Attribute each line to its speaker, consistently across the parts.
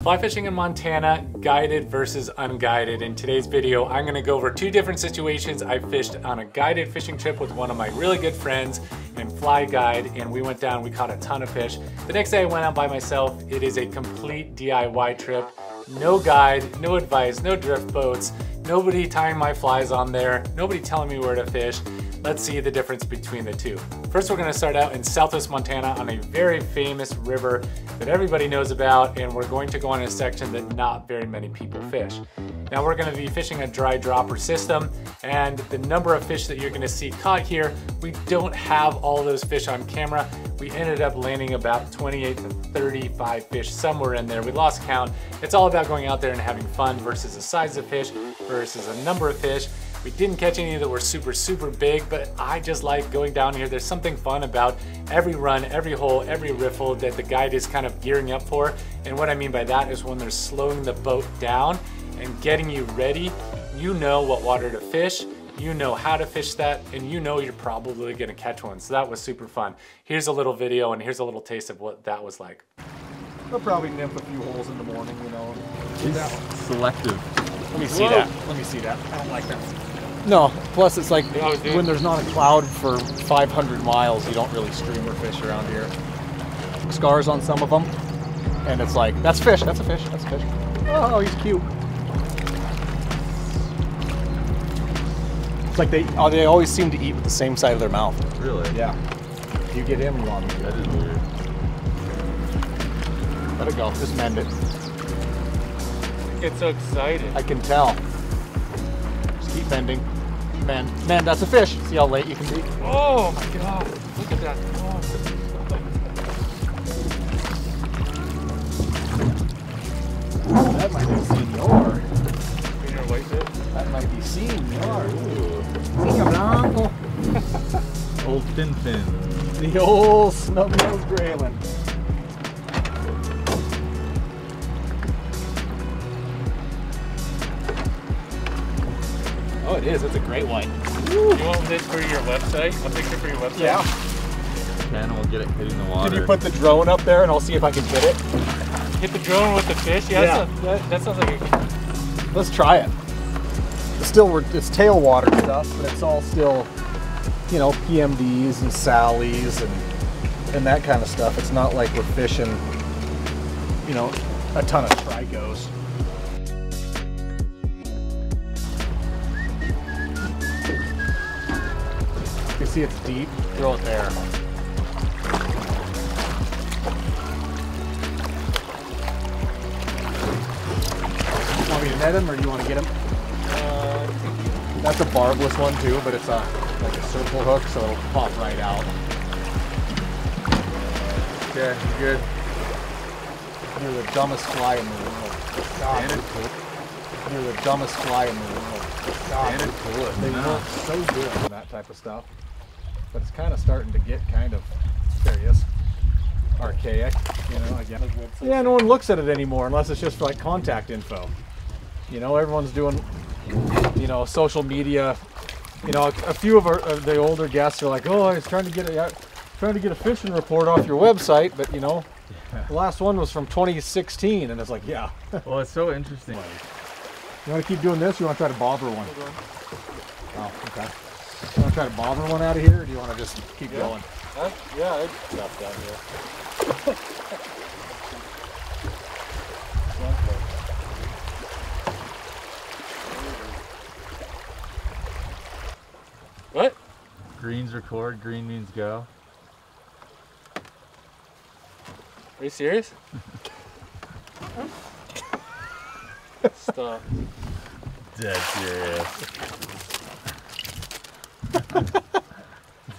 Speaker 1: Fly fishing in Montana, guided versus unguided. In today's video, I'm gonna go over two different situations. I fished on a guided fishing trip with one of my really good friends and Fly Guide, and we went down, we caught a ton of fish. The next day I went out by myself. It is a complete DIY trip. No guide, no advice, no drift boats, nobody tying my flies on there, nobody telling me where to fish. Let's see the difference between the two. First, we're gonna start out in Southwest Montana on a very famous river that everybody knows about, and we're going to go on a section that not very many people fish. Now we're gonna be fishing a dry dropper system, and the number of fish that you're gonna see caught here, we don't have all those fish on camera. We ended up landing about 28 to 35 fish, somewhere in there. We lost count. It's all about going out there and having fun versus the size of fish versus a number of fish. We didn't catch any that were super big, but I just like going down here. There's something fun about every run, every hole, every riffle that the guide is kind of gearing up for. And what I mean by that is when they're slowing the boat down and getting you ready, you know what water to fish, you know how to fish that, and you know you're probably gonna catch one. So that was super fun. Here's a little video and here's a little taste of what that was like.
Speaker 2: They'll probably nymph a few holes in the morning, you know.
Speaker 3: Selective.
Speaker 2: Let me see that. Let me see that. I don't like that.
Speaker 4: No, plus it's like when there's not a cloud for 500 miles, you don't really streamer fish around here. Scars on some of them, and it's like, that's fish, that's a fish, that's a fish. Oh, he's cute. It's like they always seem to eat with the same side of their mouth.
Speaker 3: Really?
Speaker 4: Yeah. You get him, you want me to.
Speaker 3: That is weird.
Speaker 4: Let it go, just mend it.
Speaker 1: Get so excited.
Speaker 4: I can tell. Just keep mending. Mend, that's a fish. See how late you can be?
Speaker 1: Oh my God, look at that. Oh.
Speaker 4: That might be senor.
Speaker 1: Senior whitefish?
Speaker 4: That might be senor. Senor Blanco.
Speaker 3: Old fin.
Speaker 4: The old snub-nosed grayling. Oh, it is. It's a great one.
Speaker 1: You want this for your website? A picture for your website?
Speaker 4: Yeah.
Speaker 3: Ken will get it hitting the water.
Speaker 4: Can you put the drone up there and I'll see if I can hit it?
Speaker 1: Hit the drone with the fish? Yeah. That sounds like a...
Speaker 4: Let's try it. It's tailwater stuff, but it's all still, you know, PMDs and Sallies and that kind of stuff. It's not like we're fishing, you know, a ton of Tricos. You see it's deep, throw it there. You want me to net him or do you want to get him? That's a barbless one too, but it's like a circle hook, so it'll pop right out.
Speaker 3: Okay, good.
Speaker 4: You're the dumbest fly in the world.
Speaker 3: Stand it.
Speaker 4: You're the dumbest fly in the world.
Speaker 3: Stand it. Pull it.
Speaker 4: They work so good on that type of stuff, but it's kind of starting to get kind of, there he is, archaic, you know, again. Yeah, no one looks at it anymore unless it's just for like contact info. You know, everyone's doing, you know, social media. You know, a few of the older guests are like, oh, I was trying to get a fishing report off your website, but you know, the last one was from 2016, and it's like, yeah.
Speaker 3: Well, it's so interesting.
Speaker 4: You want to keep doing this, or you want to try to bobber one? Oh, okay. You want to try to bobber one out of here, or do you want to just keep going?
Speaker 1: Yeah, I'd drop down here. What?
Speaker 3: Greens record, green means go.
Speaker 1: Are you serious? Stop.
Speaker 3: Dead serious.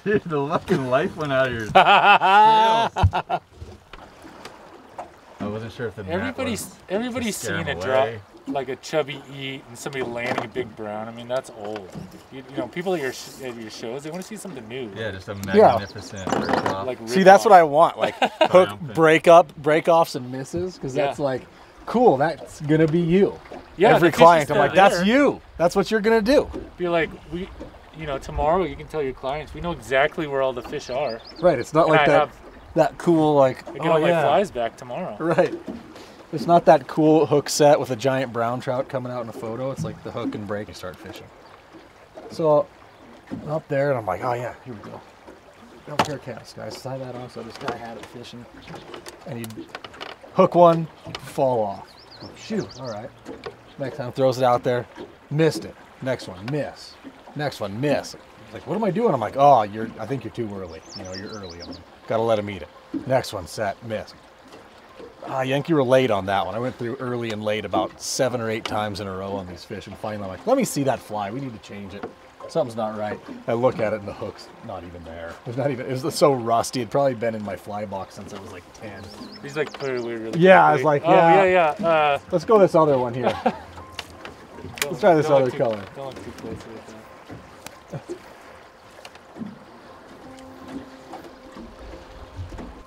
Speaker 3: Dude, the fucking life went out of your sails. I wasn't sure if the net
Speaker 1: Everybody's seen a drop, like a chubby eat and somebody landing a big brown. I mean, that's old. You know, people at your shows, they want to see something new.
Speaker 3: Yeah, just a magnificent rip-off.
Speaker 1: Like
Speaker 4: See, that's what I want, like hook, break-offs and misses, because that's like, cool, that's gonna be you.
Speaker 1: Yeah,
Speaker 4: every client, I'm like, that's you. That's what you're gonna do.
Speaker 1: Be like, you know, tomorrow you can tell your clients, we know exactly where all the fish are.
Speaker 4: Right, it's not like that cool, like,
Speaker 1: I get all my flies back tomorrow.
Speaker 4: Right. It's not that cool hook set with a giant brown trout coming out in a photo. It's like the hook and break, you start fishing. So I'm up there and I'm like, oh yeah, here we go. No pair cast, guys. Tie that off. So this guy had it fishing, and he'd hook one, fall off. Oh, shoot, all right. Next time throws it out there, missed it. Next one, miss. Next one, miss. Like, what am I doing? I'm like, oh, I think you're too early. You know, you're early on. Gotta let him eat it. Next one, set, miss. Yankee were late on that one. I went through early and late about 7 or 8 times in a row on these fish, and finally I'm like, let me see that fly. We need to change it. Something's not right. I look at it and the hook's not even there. It was so rusty. It'd probably been in my fly box since I was like 10.
Speaker 1: He's like clearly really.
Speaker 4: Yeah, I was like, yeah.
Speaker 1: Oh, yeah.
Speaker 4: Let's go this other one here. Let's try this other color.
Speaker 1: Don't look too closely with that.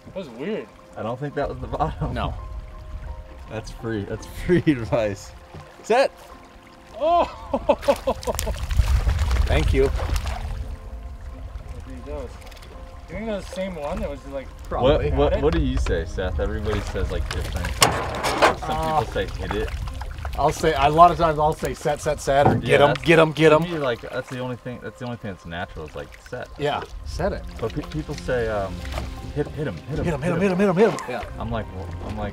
Speaker 1: That was weird.
Speaker 3: I don't think that was the bottom.
Speaker 4: No.
Speaker 3: That's free. That's free advice. Set.
Speaker 1: Oh!
Speaker 4: Thank you.
Speaker 1: There he goes. You think that was the same one that was like
Speaker 4: Probably.
Speaker 3: What do you say, Seth? Everybody says like different. Some people say hit it.
Speaker 4: I'll say a lot of times I'll say set or get him.
Speaker 3: To me, like that's the only thing that's natural is like set.
Speaker 4: Yeah, set it.
Speaker 3: But people say hit him.
Speaker 4: Yeah.
Speaker 3: I'm like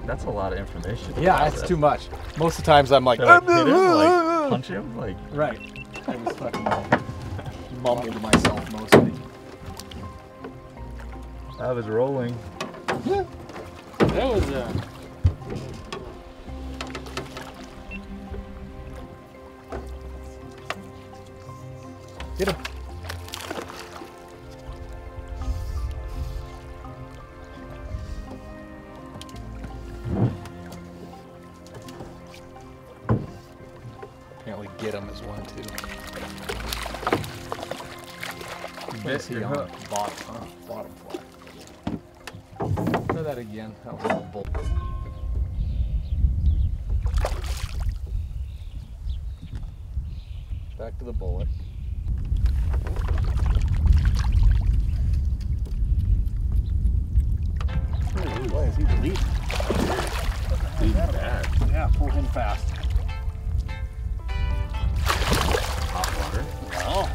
Speaker 3: that's a lot of information.
Speaker 4: Yeah, that's too much. Most of the times I'm like,
Speaker 3: So, like hit him, like punch him, like
Speaker 4: right. I was fucking mumbled to myself mostly.
Speaker 3: I was rolling.
Speaker 1: that was
Speaker 4: Get him. Apparently get him is one too.
Speaker 3: Bit
Speaker 4: He
Speaker 3: your
Speaker 4: on
Speaker 3: hook.
Speaker 4: bottom fly. Try that again. That was a bull. Back to the bullet. Boy, is he bleeding?
Speaker 3: Bleeding bad.
Speaker 4: Yeah, pull him fast.
Speaker 3: Hot water.
Speaker 4: Wow.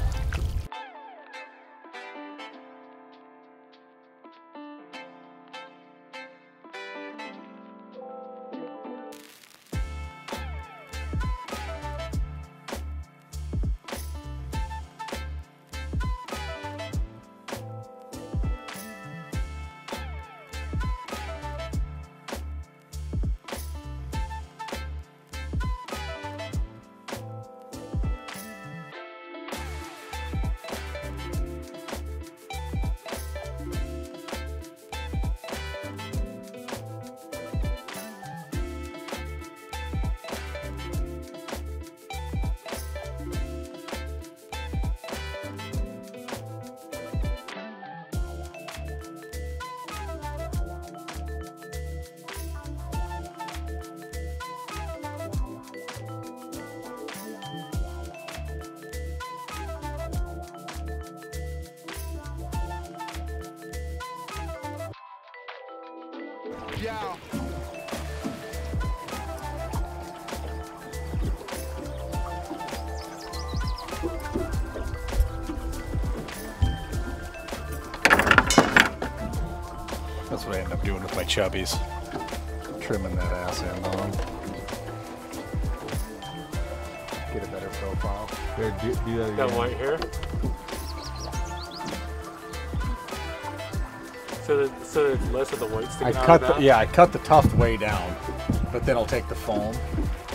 Speaker 5: Yeah.
Speaker 4: That's what I end up doing with my chubbies. Trimming that ass end on them. Get a better profile.
Speaker 3: Here, do that
Speaker 1: that
Speaker 3: again.
Speaker 1: white hair. So there's less of the white sticking out of that?
Speaker 4: I cut the tuft way down, but then I'll take the foam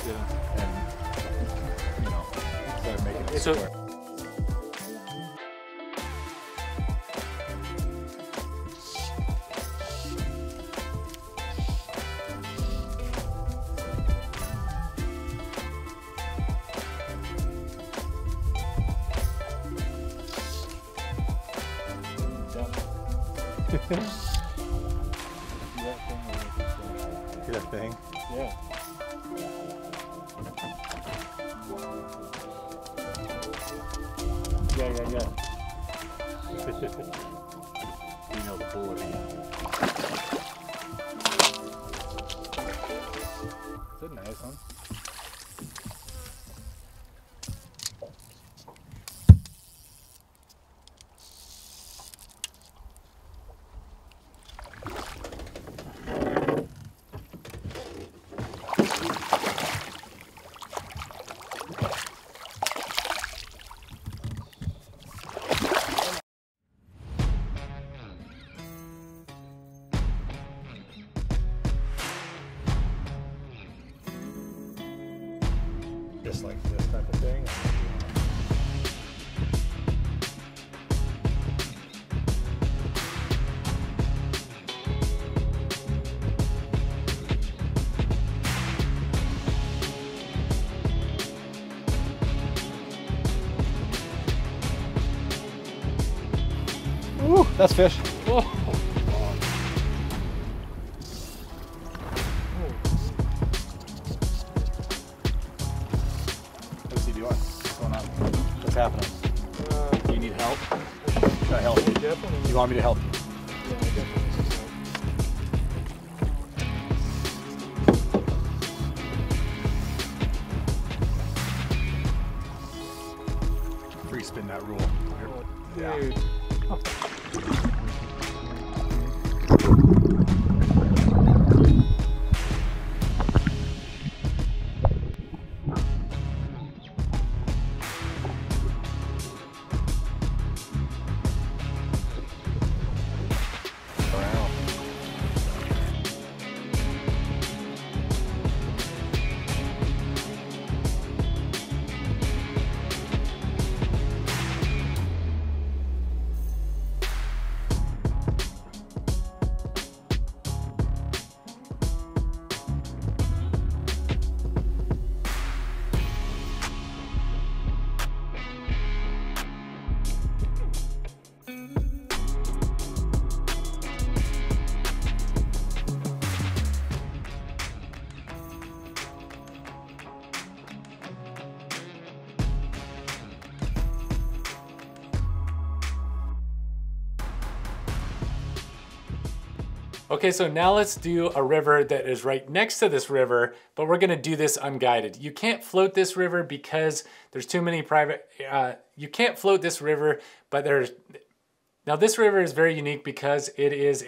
Speaker 1: Yeah.
Speaker 4: and, you know, start making it
Speaker 1: So-
Speaker 4: square. See that thing?
Speaker 1: Yeah. Yeah.
Speaker 4: You know the bullet. Nice one. Just like this type of thing. Ooh, that's fish.
Speaker 1: Whoa.
Speaker 4: What's he doing? What's going on? What's happening? Do you need help? Should I help you?
Speaker 2: Definitely.
Speaker 4: You want me to help you?
Speaker 2: Yeah, I definitely need some help.
Speaker 4: Free spin that rule. Yeah.
Speaker 2: Dude.
Speaker 1: Okay, so now let's do a river that is right next to this river, but we're gonna do this unguided. You can't float this river because there's too many private, you can't float this river, but now this river is very unique because it is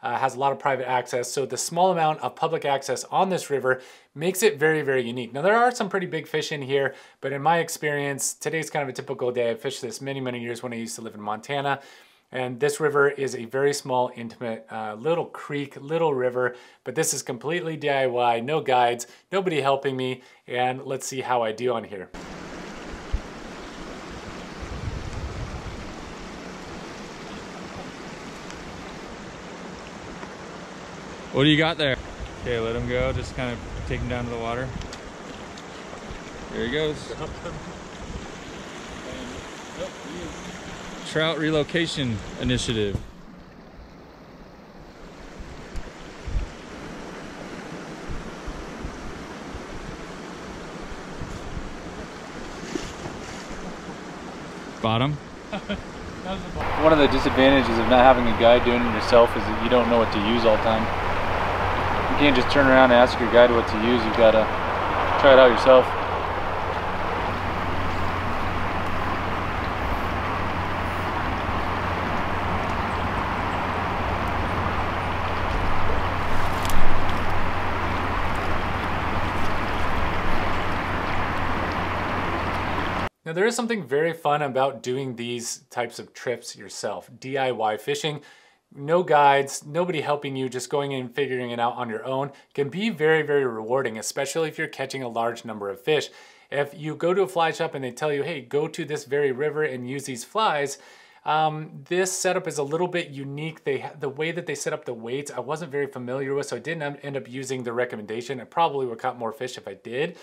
Speaker 1: has a lot of private access, so the small amount of public access on this river makes it very, very unique. Now there are some pretty big fish in here, but in my experience, today's kind of a typical day. I fished this many, many years when I used to live in Montana. And this river is a very small, intimate, little creek, little river, but this is completely DIY, no guides, nobody helping me, and let's see how I do on here.
Speaker 3: What do you got there? Okay, let him go. Just kind of take him down to the water. There he goes. Trout Relocation Initiative. Bottom.
Speaker 1: One of the disadvantages of not having a guide doing it yourself is that you don't know what to use all the time. You can't just turn around and ask your guide what to use. You've got to try it out yourself. Now there is something very fun about doing these types of trips yourself, DIY fishing. No guides, nobody helping you, just going in and figuring it out on your own can be very, very rewarding, especially if you're catching a large number of fish. If you go to a fly shop and they tell you, hey, go to this very river and use these flies, this setup is a little bit unique. The way that they set up the weights, I wasn't very familiar with, so I didn't end up using the recommendation. I probably would caught more fish if I did.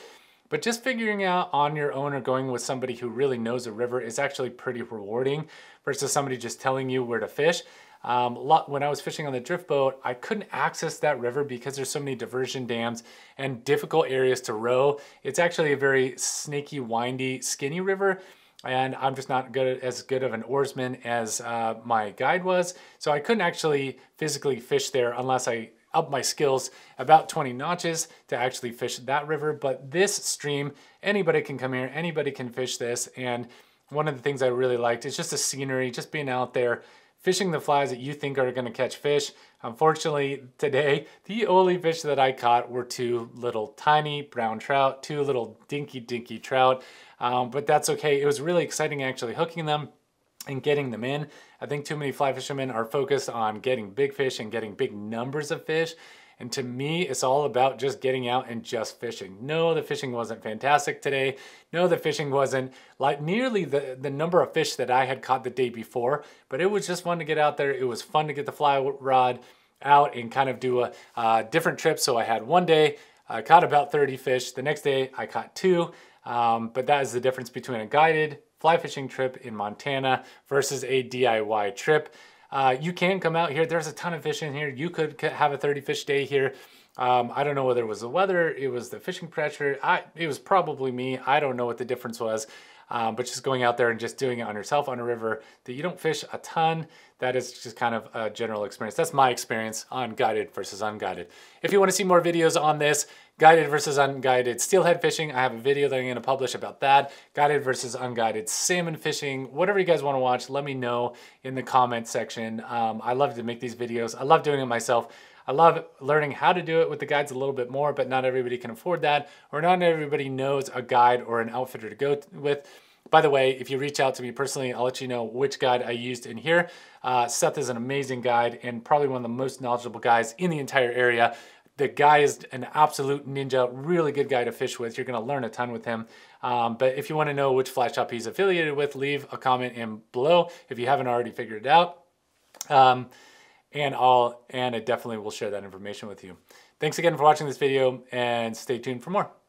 Speaker 1: But just figuring out on your own or going with somebody who really knows the river is actually pretty rewarding versus somebody just telling you where to fish. When I was fishing on the drift boat, I couldn't access that river because there's so many diversion dams and difficult areas to row. It's actually a very snaky, windy, skinny river, and I'm just not as good of an oarsman as my guide was. So I couldn't actually physically fish there unless I up my skills about 20 notches to actually fish that river. But this stream, anybody can come here, anybody can fish this. And one of the things I really liked is just the scenery, just being out there, fishing the flies that you think are gonna catch fish. Unfortunately, today, the only fish that I caught were two little tiny brown trout, two little dinky trout, but that's okay. It was really exciting actually hooking them and getting them in. I think too many fly fishermen are focused on getting big fish and getting big numbers of fish. And to me, it's all about just getting out and just fishing. No, the fishing wasn't fantastic today. No, the fishing wasn't like nearly the number of fish that I had caught the day before, but it was just fun to get out there. It was fun to get the fly rod out and kind of do a different trip. So I had one day, I caught about 30 fish. The next day I caught 2, but that is the difference between a guided fly fishing trip in Montana versus a DIY trip. You can come out here. There's a ton of fish in here. You could have a 30 fish day here. I don't know whether it was the weather, it was the fishing pressure. It was probably me. I don't know what the difference was. But just going out there and just doing it on yourself on a river that you don't fish a ton, that is just kind of a general experience. That's my experience on guided versus unguided. If you want to see more videos on this, guided versus unguided steelhead fishing, I have a video that I'm going to publish about that. Guided versus unguided salmon fishing, whatever you guys want to watch, let me know in the comment section. I love to make these videos. I love doing it myself. I love learning how to do it with the guides a little bit more, but not everybody can afford that, or not everybody knows a guide or an outfitter to go with. By the way, if you reach out to me personally, I'll let you know which guide I used in here. Seth is an amazing guide and probably one of the most knowledgeable guys in the entire area. The guy is an absolute ninja, really good guy to fish with. You're gonna learn a ton with him. But if you wanna know which fly shop he's affiliated with, leave a comment in below if you haven't already figured it out. And I definitely will share that information with you. Thanks again for watching this video and stay tuned for more.